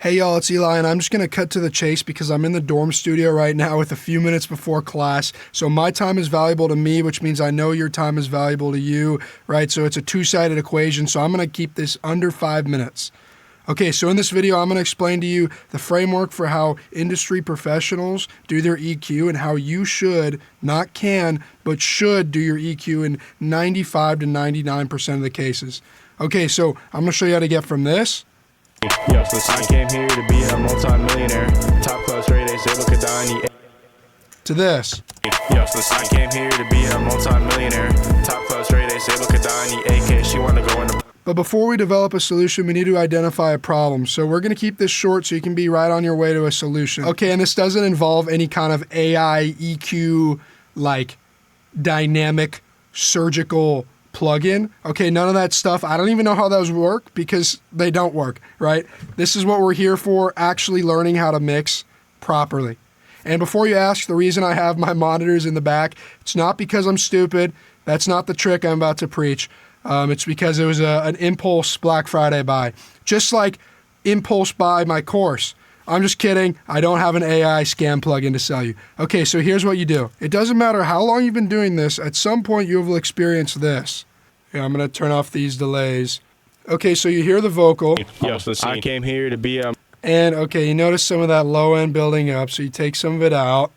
Hey y'all, it's Eli, and I'm just going to cut to the chase because I'm in the dorm studio right now with a few minutes before class. So my time is valuable to me, which means I know your time is valuable to you, right? So it's a two-sided equation, so I'm going to keep this under 5 minutes. Okay, so in this video, I'm going to explain to you the framework for how industry professionals do their EQ and how you should, not can, but should do your EQ in 95 to 99% of the cases. Okay, so I'm going to show you how to get from this Yo, since I came here to be a multi-millionaire, top class rate A, Sable Kadani. to this. Yo, since I came here to be a multi-millionaire, top class rate A, Sable Kadani, AK, she wanna go in the... But before we develop a solution, we need to identify a problem. So we're going to keep this short so you can be right on your way to a solution. Okay, and this doesn't involve any kind of AI, EQ, like dynamic surgical plugin. Okay, none of that stuff. I don't even know how those work because they don't work, right? This is what we're here for, actually learning how to mix properly. And before you ask, the reason I have my monitors in the back, it's not because I'm stupid. That's not the trick I'm about to preach. It's because it was an impulse Black Friday buy. Just like impulse buy my course. I'm just kidding. I don't have an AI scam plugin to sell you. Okay, so here's what you do. It doesn't matter how long you've been doing this. At some point, you will experience this. Yeah, I'm going to turn off these delays. Okay, so you hear the vocal. Yo, since I came here to be a... And, okay, you notice some of that low end building up, so you take some of it out.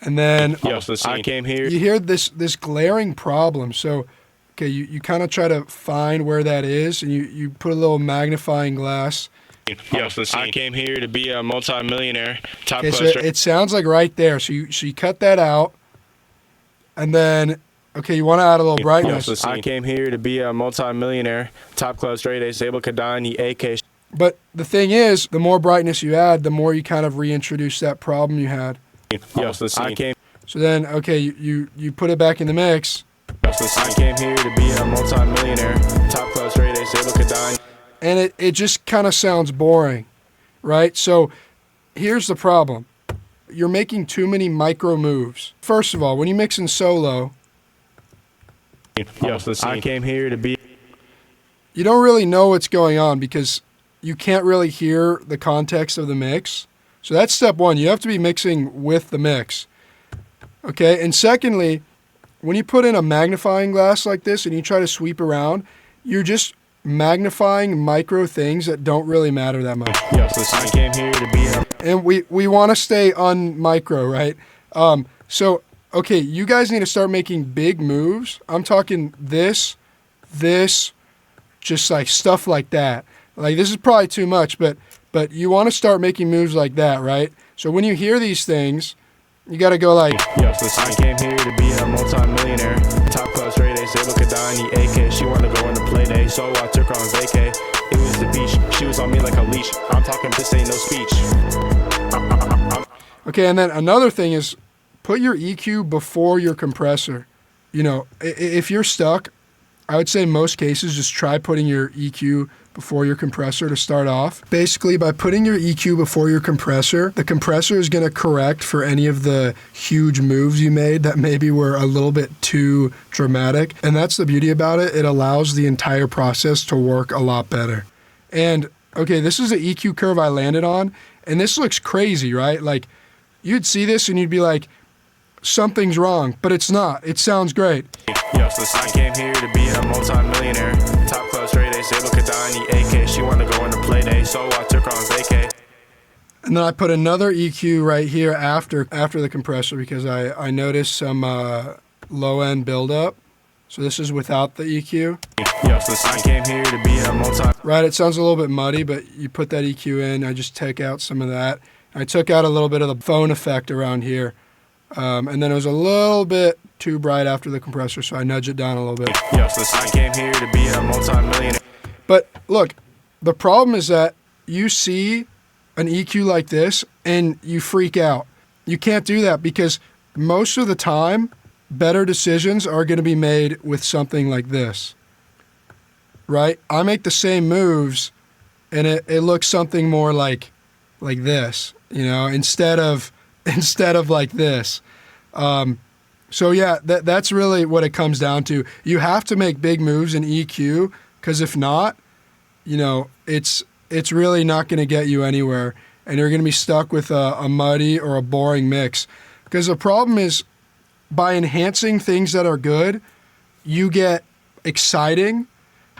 And then Yo, since I came here... you hear this glaring problem. So, okay, you kind of try to find where that is, and you put a little magnifying glass. Yo, since I came here to be a multi-millionaire, top Okay, class so it sounds like right there. So you cut that out, and then... okay, you want to add a little brightness. Yo, since I came here to be a multi-millionaire, top class rate A, Sable Kadani, AK. But the thing is, the more brightness you add, the more you kind of reintroduce that problem you had. Yo, since I came... So then, okay, you put it back in the mix. Yo, since I came here to be a multi-millionaire, top class rate A, Sable Kadani. And it just kind of sounds boring, right? So here's the problem. You're making too many micro moves. First of all, when you mix in solo... Yo, since I came here to be... you don't really know what's going on because you can't really hear the context of the mix. So that's step one. You have to be mixing with the mix. Okay, and secondly, when you put in a magnifying glass like this and you try to sweep around, you're just magnifying micro things that don't really matter that much. Yo, since I came here to be a... And we want to stay on micro, right? So, okay, you guys need to start making big moves. I'm talking this, just like stuff like that. Like this is probably too much, but you want to start making moves like that, right? So when you hear these things, you got to go like... yo, since I came here to be a multi-millionaire, top class rate A, Sable Kadani, AK, she wanted to go on the play day, so I took her on vacay. It was the beach, she was on me like a leash. I'm talking, this ain't no speech. Okay, and then another thing is put your EQ before your compressor. You know, if you're stuck, I would say in most cases just try putting your EQ before your compressor to start off. Basically, by putting your EQ before your compressor, the compressor is going to correct for any of the huge moves you made that maybe were a little bit too dramatic. And that's the beauty about it. It allows the entire process to work a lot better. And, okay, this is the EQ curve I landed on, and this looks crazy, right? Like, you'd see this and you'd be like, something's wrong, but it's not. It sounds great. Yo, since I came here to be a multi-millionaire, top class rate A, Sable Kadani, AK, she wanted to go on the play day, so I took her on vacay. And then I put another EQ right here after the compressor because I noticed some low end buildup. So this is without the EQ. Yo, since I came here to be a right, it sounds a little bit muddy, but you put that EQ in. I just take out some of that. I took out a little bit of the phone effect around here. And then it was a little bit too bright after the compressor, so I nudge it down a little bit. Yo, since I came here to be a multi-millionaire. But look, the problem is that you see an EQ like this and you freak out. You can't do that because most of the time, better decisions are going to be made with something like this. Right? I make the same moves and it looks something more like this, you know, instead of like this. So yeah, that's really what it comes down to. You have to make big moves in EQ because if not, you know, it's it's really not going to get you anywhere. And you're going to be stuck with a muddy or a boring mix. Because the problem is, by enhancing things that are good, you get exciting.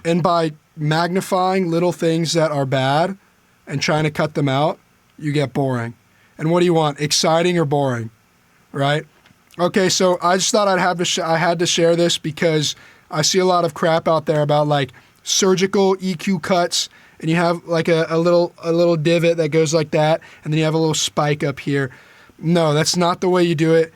And by magnifying little things that are bad and trying to cut them out, you get boring. And what do you want, exciting or boring, right? Okay, so I just thought I had to share this because I see a lot of crap out there about like surgical EQ cuts, and you have like a little divot that goes like that, and then you have a little spike up here. No, that's not the way you do it.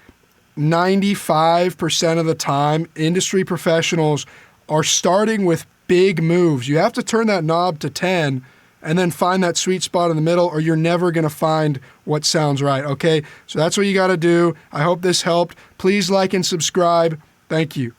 95% of the time, industry professionals are starting with big moves. You have to turn that knob to 10 and then find that sweet spot in the middle, or you're never going to find what sounds right, okay? So that's what you got to do. I hope this helped. Please like and subscribe. Thank you.